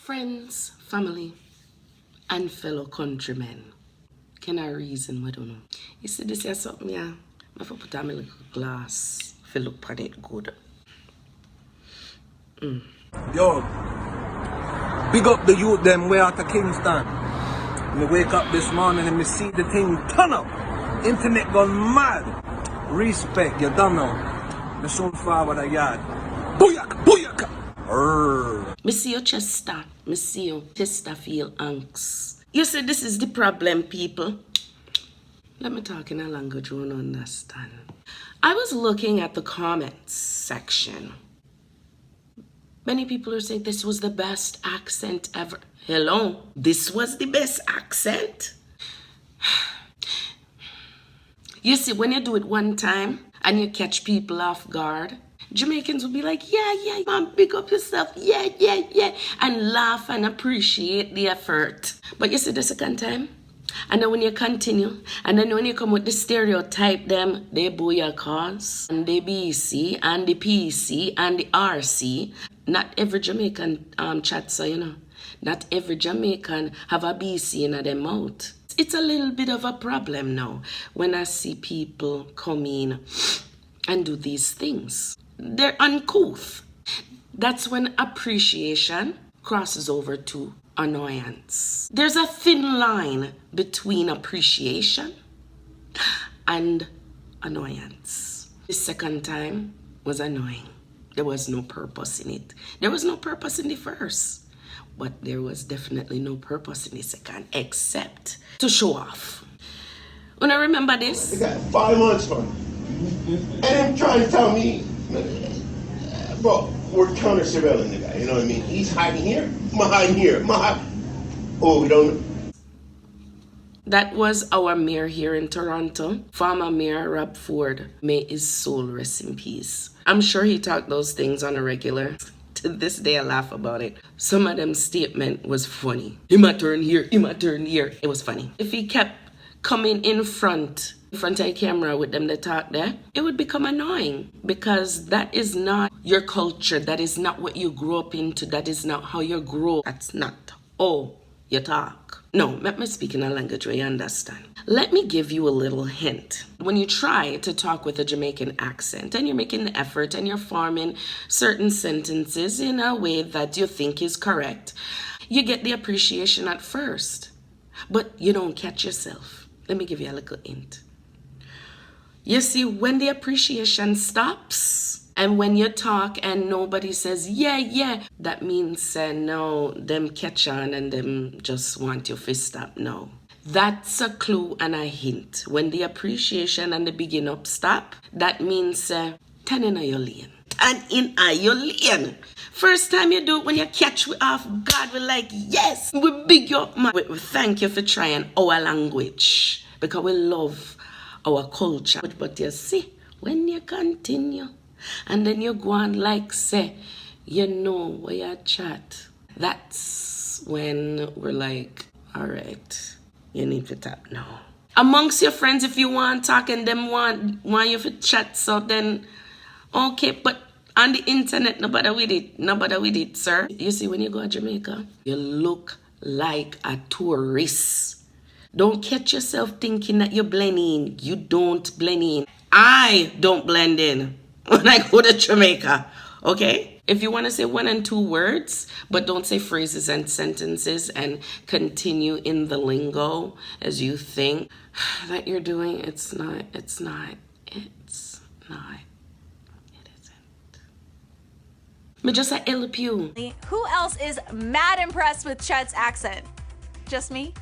Friends, family, and fellow countrymen. Can I reason? I don't know. You see this here something here? I have to put on my little glass to look on it good. Yo, big up the youth them way out of Kingston. Me wake up this morning and me see the thing turn up. Internet gone mad. Respect, you don't know. Me soon forward a yard. Booyaka, booyaka. Me see your Chester. Me see your Chesterfield Hanks. You see, this is the problem, people. Let me talk in a language you won't understand. I was looking at the comments section. Many people are saying this was the best accent ever. Hello? This was the best accent? You see, when you do it one time and you catch people off guard, Jamaicans will be like, yeah, man, big up yourself, yeah, and laugh and appreciate the effort. But you see the second time, and then when you continue, and then when you come with the stereotype, them, they booyakas, and the BC, and the PC, and the RC, not every Jamaican chat, so you know, not every Jamaican have a BC in their mouth. It's a little bit of a problem now when I see people come in and do these things. They're uncouth. That's when appreciation crosses over to annoyance. There's a thin line between appreciation and annoyance. The second time was annoying. There was no purpose in it. There was no purpose in the first, but there was definitely no purpose in the second, except to show off. When I remember this, They got 5 months for him. And then trying to tell me, bro, we're counter surveilling the guy, you know what I mean? He's hiding here, I'm hiding here, oh, we don't. that was our mayor here in Toronto, former Mayor Rob Ford. May his soul rest in peace. I'm sure he talked those things on a regular. To this day, I laugh about it. Some of them statement was funny. He might turn here, he might turn here. It was funny. If he kept coming in front of the camera with them that talk there, it would become annoying because that is not your culture. That is not what you grew up into. That is not how you grow. That's not how you talk. No, let me speak in a language where you understand. Let me give you a little hint. When you try to talk with a Jamaican accent and you're making the effort and you're forming certain sentences in a way that you think is correct, you get the appreciation at first, but you don't catch yourself. Let me give you a little hint. You see, when the appreciation stops and when you talk and nobody says, yeah, that means no, them catch on and them just want your fist stop. No. That's a clue and a hint. When the appreciation and the begin up stop, that means 10 in your lane. And in your lane. First time you do it, when you catch we off guard, we're like, yes, we big you up, man. We thank you for trying our language because we love our culture. But you see, when you continue and then you go on like say, you know where you chat, that's when we're like, all right, you need to tap now. Amongst your friends, if you want talk and them want you to chat, so then okay, but on the internet, nobody with it, sir. You see, when you go to Jamaica, you look like a tourist. Don't catch yourself thinking that you're blending. You don't blend in. I don't blend in when I go to Jamaica, okay? If you want to say 1 and 2 words, but don't say phrases and sentences and continue in the lingo as you think that you're doing, it's not. Me just help you. Who else is mad impressed with Chet's accent? Just me?